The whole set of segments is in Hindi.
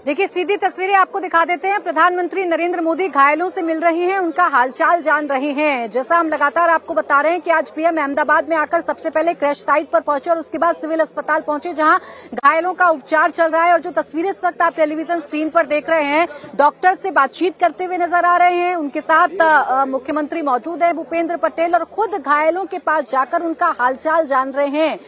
देखिए, सीधी तस्वीरें आपको दिखा देते हैं। प्रधानमंत्री नरेंद्र मोदी घायलों से मिल रहे हैं, उनका हालचाल जान रहे हैं। जैसा हम लगातार आपको बता रहे हैं कि आज पीएम अहमदाबाद में आकर सबसे पहले क्रैश साइट पर पहुंचे और उसके बाद सिविल अस्पताल पहुंचे, जहां घायलों का उपचार चल रहा है। और जो तस्वीरें इस वक्त आप टेलीविजन स्क्रीन पर देख रहे हैं, डॉक्टर से बातचीत करते हुए नजर आ रहे हैं। उनके साथ मुख्यमंत्री मौजूद है भूपेंद्र पटेल, और खुद घायलों के पास जाकर उनका हालचाल जान रहे हैं,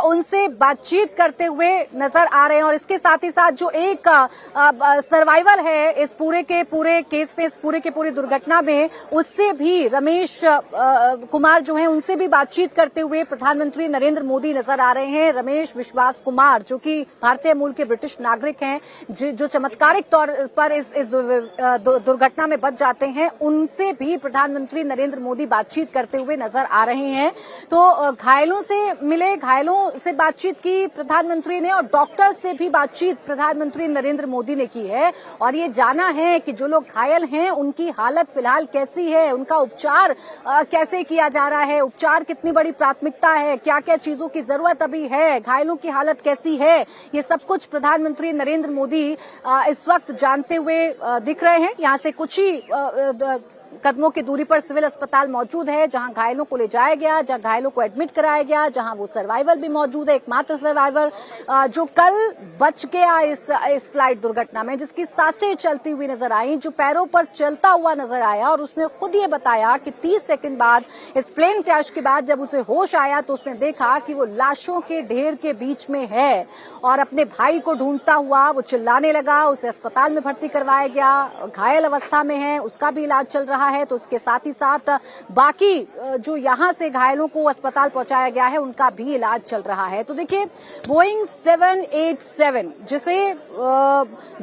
उनसे बातचीत करते हुए नजर आ रहे हैं। और इसके साथ ही साथ जो एक सर्वाइवल है इस पूरे के पूरे केस पे, इस पूरे के पूरी दुर्घटना में, उससे भी रमेश कुमार जो हैं उनसे भी बातचीत करते हुए प्रधानमंत्री नरेंद्र मोदी नजर आ रहे हैं। रमेश विश्वास कुमार, जो कि भारतीय मूल के ब्रिटिश नागरिक हैं, जो चमत्कारिक तौर पर इस दुर्घटना में बच जाते हैं, उनसे भी प्रधानमंत्री नरेंद्र मोदी बातचीत करते हुए नजर आ रहे हैं। तो घायलों से मिले, घायलों से बातचीत की प्रधानमंत्री ने, और डॉक्टर से भी बातचीत प्रधानमंत्री नरेंद्र मोदी ने की है। और ये जाना है कि जो लोग घायल हैं उनकी हालत फिलहाल कैसी है, उनका उपचार कैसे किया जा रहा है, उपचार कितनी बड़ी प्राथमिकता है, क्या क्या चीजों की जरूरत अभी है, घायलों की हालत कैसी है, ये सब कुछ प्रधानमंत्री नरेंद्र मोदी इस वक्त जानते हुए दिख रहे हैं। यहाँ से कुछ ही कदमों की दूरी पर सिविल अस्पताल मौजूद है, जहां घायलों को ले जाया गया, जहां घायलों को एडमिट कराया गया, जहां वो सर्वाइवल भी मौजूद है, एकमात्र सर्वाइवल जो कल बच गया इस फ्लाइट दुर्घटना में, जिसकी सांसें चलती हुई नजर आई, जो पैरों पर चलता हुआ नजर आया। और उसने खुद ये बताया कि 30 सेकंड बाद, इस प्लेन क्रैश के बाद जब उसे होश आया, तो उसने देखा कि वो लाशों के ढेर के बीच में है, और अपने भाई को ढूंढता हुआ वो चिल्लाने लगा। उसे अस्पताल में भर्ती करवाया गया, घायल अवस्था में है, उसका भी इलाज चल रहा है। तो उसके साथ ही साथ बाकी जो यहां से घायलों को अस्पताल पहुंचाया गया है, उनका भी इलाज चल रहा है। तो देखिए, बोइंग 787, जिसे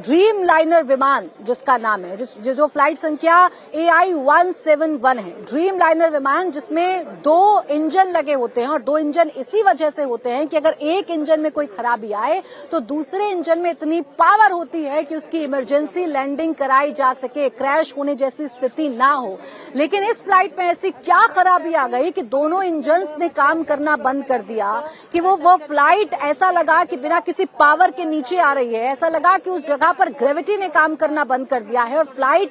ड्रीम लाइनर विमान जिसका नाम है, जो फ्लाइट संख्या AI-171 है, ड्रीम लाइनर विमान, जिसमें 2 इंजन लगे होते हैं, और 2 इंजन इसी वजह से होते हैं कि अगर एक इंजन में कोई खराबी आए तो दूसरे इंजन में इतनी पावर होती है कि उसकी इमरजेंसी लैंडिंग कराई जा सके, क्रैश होने जैसी स्थिति ना हो। लेकिन इस फ्लाइट में ऐसी क्या खराबी आ गई कि दोनों इंजन्स ने काम करना बंद कर दिया, कि वो फ्लाइट ऐसा लगा कि बिना किसी पावर के नीचे आ रही है, ऐसा लगा कि उस जगह पर ग्रेविटी ने काम करना बंद कर दिया है, और फ्लाइट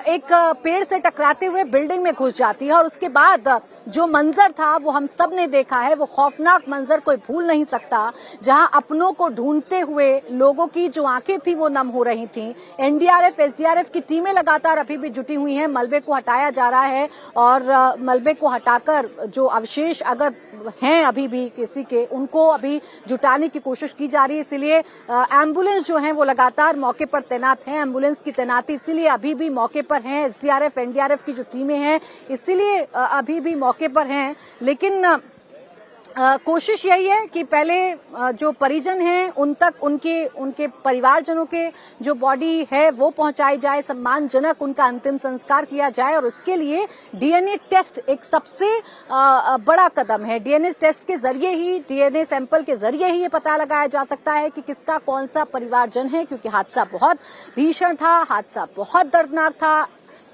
एक पेड़ से टकराते हुए बिल्डिंग में घुस जाती है। और उसके बाद जो मंजर था वो हम सब ने देखा है, वो खौफनाक मंजर कोई भूल नहीं सकता, जहां अपनों को ढूंढते हुए लोगों की जो आंखें थी वो नम हो रही थी। एनडीआरएफ, एसडीआरएफ की टीमें लगातार अभी भी जुटी हुई हैं, मलबे को हटाया जा रहा है, और मलबे को हटाकर जो अवशेष अगर हैं अभी भी किसी के, उनको अभी जुटाने की कोशिश की जा रही है। इसलिए एम्बुलेंस जो है वो लगातार मौके पर तैनात है, एम्बुलेंस की तैनाती इसीलिए अभी भी मौके पर है, एसडीआरएफ, एनडीआरएफ की जो टीमें हैं इसीलिए अभी भी मौके पर हैं। लेकिन कोशिश यही है कि पहले जो परिजन हैं उन तक उनके परिवारजनों के जो बॉडी है वो पहुंचाई जाए, सम्मानजनक उनका अंतिम संस्कार किया जाए। और उसके लिए डीएनए टेस्ट एक सबसे बड़ा कदम है। डीएनए टेस्ट के जरिए ही, डीएनए सैंपल के जरिए ही ये पता लगाया जा सकता है कि किसका कौन सा परिवारजन है, क्योंकि हादसा बहुत भीषण था, हादसा बहुत दर्दनाक था,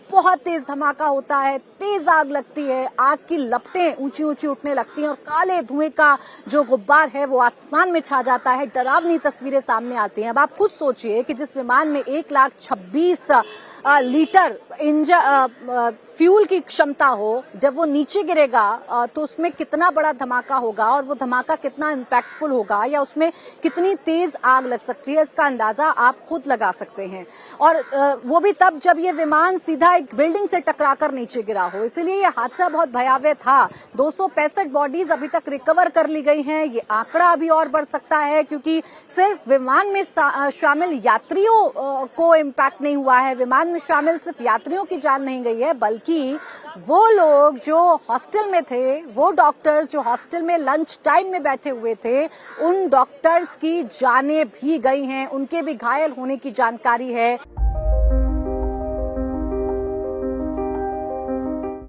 बहुत तेज धमाका होता है, तेज आग लगती है, आग की लपटें ऊंची ऊंची उठने लगती हैं, और काले धुएं का जो गुब्बार है वो आसमान में छा जाता है, डरावनी तस्वीरें सामने आती हैं। अब आप खुद सोचिए कि जिस विमान में 1,26,000 लीटर फ्यूल की क्षमता हो, जब वो नीचे गिरेगा तो उसमें कितना बड़ा धमाका होगा, और वो धमाका कितना इम्पैक्टफुल होगा, या उसमें कितनी तेज आग लग सकती है, इसका अंदाजा आप खुद लगा सकते हैं। और वो भी तब जब ये विमान सीधा एक बिल्डिंग से टकराकर नीचे गिरा हो। इसलिए ये हादसा बहुत भयावह था। 265 बॉडीज अभी तक रिकवर कर ली गई हैं। ये आंकड़ा अभी और बढ़ सकता है, क्योंकि सिर्फ विमान में शामिल यात्रियों को इम्पैक्ट नहीं हुआ है, विमान में शामिल सिर्फ यात्रियों की जान नहीं गई है, बल्कि वो लोग जो हॉस्टल में थे, वो डॉक्टर्स जो हॉस्टल में लंच टाइम में बैठे हुए थे, उन डॉक्टर्स की जानें भी गई हैं, उनके भी घायल होने की जानकारी है।